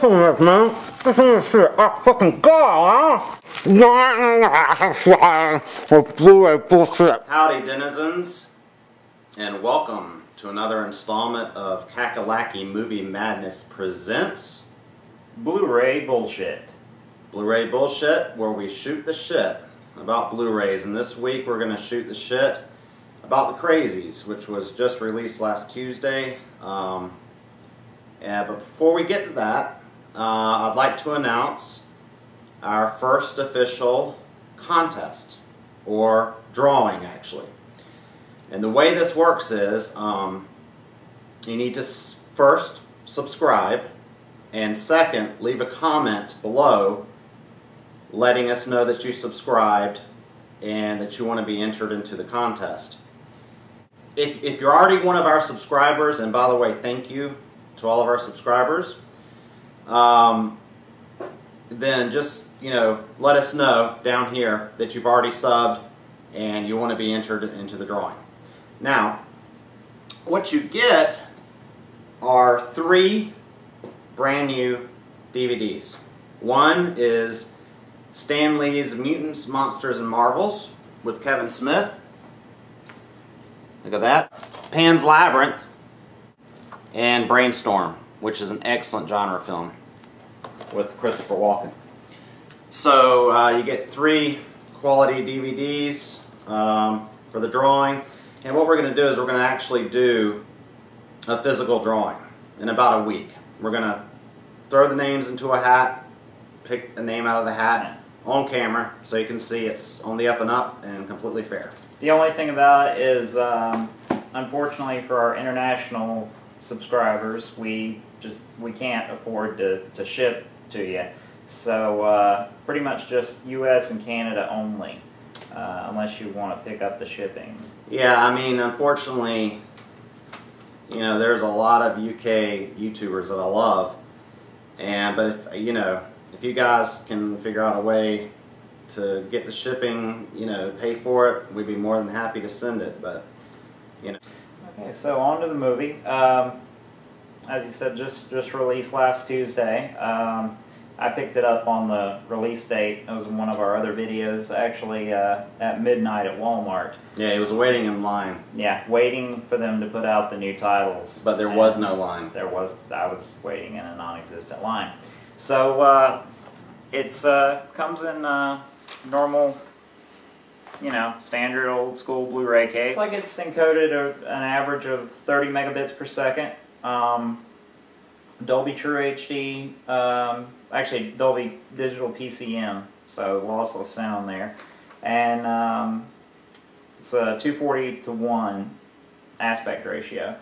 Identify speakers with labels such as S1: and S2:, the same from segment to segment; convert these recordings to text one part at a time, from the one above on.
S1: Listen to this, man. Listen to this shit. Oh, fucking God, huh? With Blu-ray bullshit.
S2: Howdy, denizens, and welcome to another installment of Kakalaki Movie Madness presents
S3: Blu-ray bullshit.
S2: Blu-ray bullshit, where we shoot the shit about Blu-rays. And this week we're going to shoot the shit about the Crazies, which was just released last Tuesday. But before we get to that, I'd like to announce our first official contest, or drawing actually. And the way this works is you need to first subscribe, and second, leave a comment below letting us know that you subscribed and that you want to be entered into the contest. If you're already one of our subscribers, and by the way, thank you to all of our subscribers, then just, let us know down here that you've already subbed and you want to be entered into the drawing. Now, what you get are 3 brand new DVDs. One is Stan Lee's Mutants, Monsters, and Marvels with Kevin Smith. Look at that. Pan's Labyrinth and Brainstorm, which is an excellent genre film with Christopher Walken. So you get 3 quality DVDs for the drawing. And what we're going to do is we're going to actually do a physical drawing in about a week. We're going to throw the names into a hat, pick a name out of the hat on camera so you can see it's on the up and up and completely fair.
S3: The only thing about it is, unfortunately for our international subscribers, we can't afford to ship to you. So pretty much just US and Canada only, unless you want to pick up the shipping.
S2: Yeah, I mean, unfortunately, there's a lot of UK YouTubers that I love, but if you guys can figure out a way to get the shipping, pay for it, we'd be more than happy to send it. But
S3: Okay, so on to the movie. As you said, just released last Tuesday. I picked it up on the release date. It was in one of our other videos, actually, at midnight at Walmart.
S2: Yeah, he was waiting in line.
S3: Yeah, waiting for them to put out the new titles.
S2: But there was no line.
S3: I was waiting in a non-existent line. So it's comes in normal, standard old school Blu-ray case. It's like it's encoded an average of 30 megabits per second. Dolby True HD, actually Dolby Digital PCM, so lossless sound there. And it's a 240:1 aspect ratio.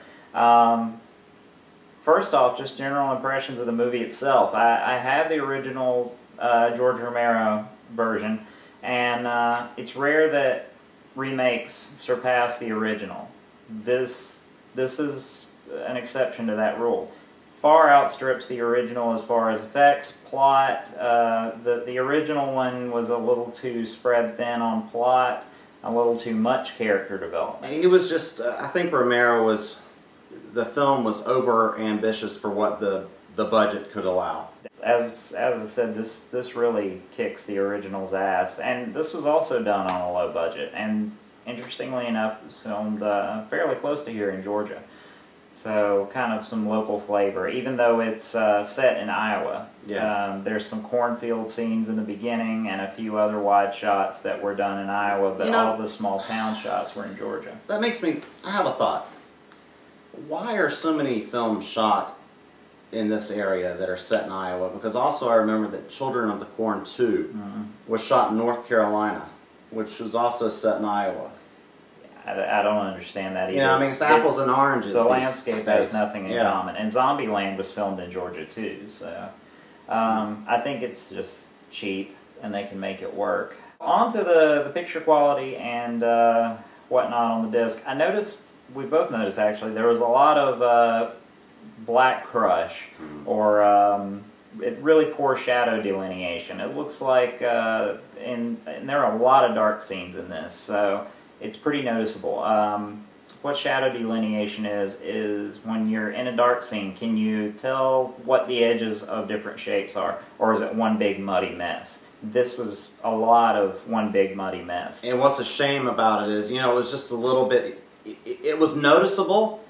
S3: First off, just general impressions of the movie itself. I have the original George Romero version, and it's rare that remakes surpass the original. This is an exception to that rule. Far outstrips the original as far as effects, plot. The original one was a little too spread thin on plot, a little too much character development.
S2: It was just, I think the film was over ambitious for what the budget could allow.
S3: As I said, this really kicks the original's ass, and this was also done on a low budget, and interestingly enough, it was filmed fairly close to here in Georgia. So kind of some local flavor, even though it's set in Iowa.
S2: Yeah.
S3: There's some cornfield scenes in the beginning and a few other wide shots that were done in Iowa, but all the small town shots were in Georgia.
S2: That makes me, I have a thought. Why are so many films shot in this area that are set in Iowa? Because also I remember that Children of the Corn 2 was shot in North Carolina, which was also set in Iowa.
S3: I don't understand that either.
S2: I mean, it's apples and oranges.
S3: The landscape has nothing in common. And Zombieland was filmed in Georgia too, so I think it's just cheap and they can make it work. On to the picture quality and whatnot on the disc. We both noticed actually, there was a lot of black crush or really poor shadow delineation. It looks like, and there are a lot of dark scenes in this, so it's pretty noticeable. what shadow delineation is when you're in a dark scene, can you tell what the edges of different shapes are, or is it one big muddy mess? This was a lot of one big muddy mess.
S2: And what's a shame about it is, you know, it was just a little bit, it was noticeable,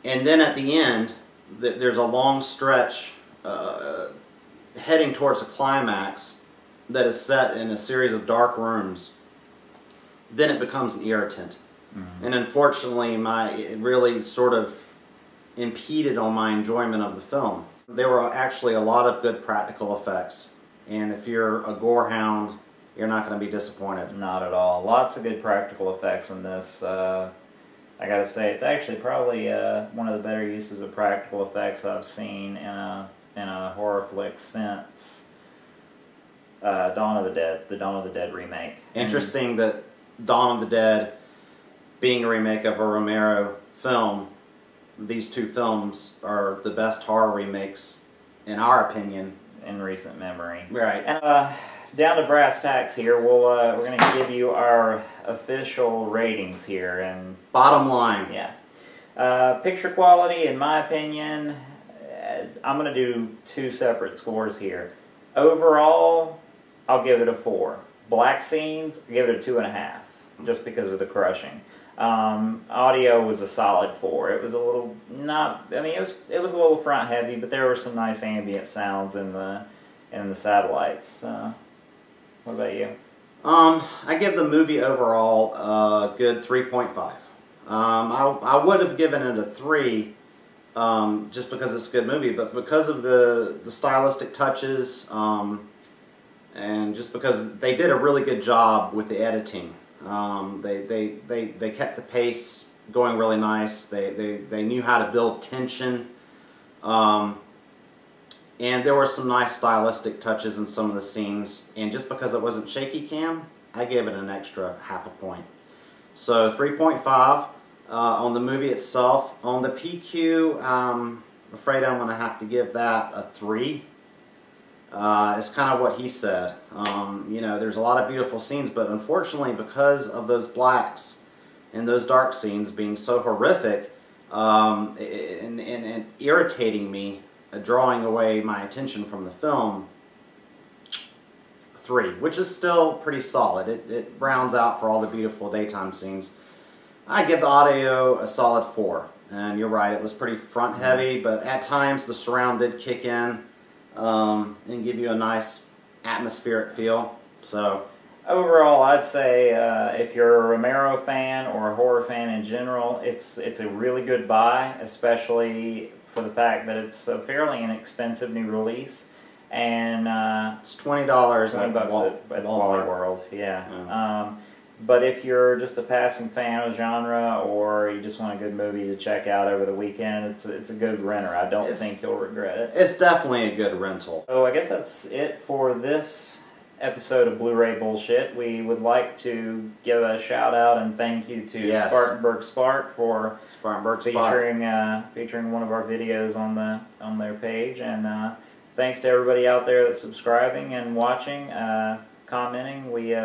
S2: and then at the end, there's a long stretch heading towards a climax that is set in a series of dark rooms. Then it becomes an irritant. And unfortunately, it really sort of impeded on my enjoyment of the film. There were actually a lot of good practical effects, and if you're a gore hound, you're not going to be disappointed.
S3: Not at all. Lots of good practical effects in this. I gotta say, it's actually probably one of the better uses of practical effects I've seen in a horror flick since Dawn of the Dead, the Dawn of the Dead remake.
S2: Interesting that Dawn of the Dead, being a remake of a Romero film, these two films are the best horror remakes, in our opinion,
S3: in recent memory.
S2: Right.
S3: And down to brass tacks here, we're going to give you our official ratings here. And
S2: bottom line.
S3: Yeah. Picture quality, in my opinion, I'm going to do two separate scores here. Overall, I'll give it a 4. Black scenes, I'll give it a 2.5, just because of the crushing. Audio was a solid 4. It was a little it was a little front heavy, but there were some nice ambient sounds in the satellites. What about you?
S2: I give the movie overall a good 3.5. I would have given it a 3 just because it's a good movie, but because of the stylistic touches and just because they did a really good job with the editing. They kept the pace going really nice. They knew how to build tension. And there were some nice stylistic touches in some of the scenes. And just because it wasn't shaky cam, I gave it an extra half a point. So 3.5 on the movie itself. On the PQ, I'm afraid I'm going to have to give that a 3. It's kind of what he said. You know, there's a lot of beautiful scenes, but unfortunately, because of those blacks and those dark scenes being so horrific and irritating me, drawing away my attention from the film, 3, which is still pretty solid. It rounds out for all the beautiful daytime scenes. I give the audio a solid 4. And you're right, it was pretty front heavy, but at times the surround did kick in and give you a nice atmospheric feel. So
S3: overall, I'd say if you're a Romero fan or a horror fan in general, it's a really good buy, especially for the fact that it's a fairly inexpensive new release, and
S2: it's $20
S3: at Wally World. Yeah. But if you're just a passing fan of the genre, or you just want a good movie to check out over the weekend, it's a good renter. I don't think you'll regret it.
S2: It's definitely a good rental.
S3: So I guess that's it for this episode of Blu-ray Bullshit. We would like to give a shout out and thank you to Spartanburg Spark for featuring one of our videos on their page, and thanks to everybody out there that's subscribing and watching, commenting. We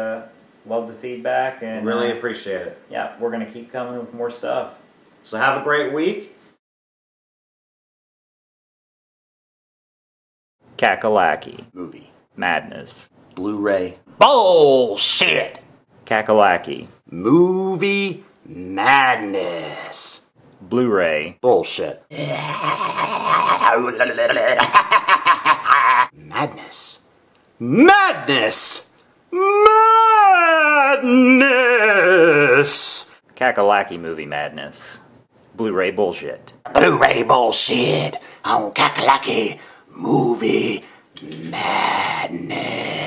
S3: love the feedback and
S2: really appreciate it.
S3: Yeah, we're going to keep coming with more stuff.
S2: So have a great week.
S3: Kakalaki.
S2: Movie.
S3: Madness.
S2: Blu-ray. Bullshit.
S3: Kakalaki.
S2: Movie. Madness.
S3: Blu-ray.
S2: Bullshit. Madness. Madness. Madness!
S3: Kakalaki Movie Madness. Blu-ray Bullshit.
S2: Blu-ray Bullshit on Kakalaki Movie Madness.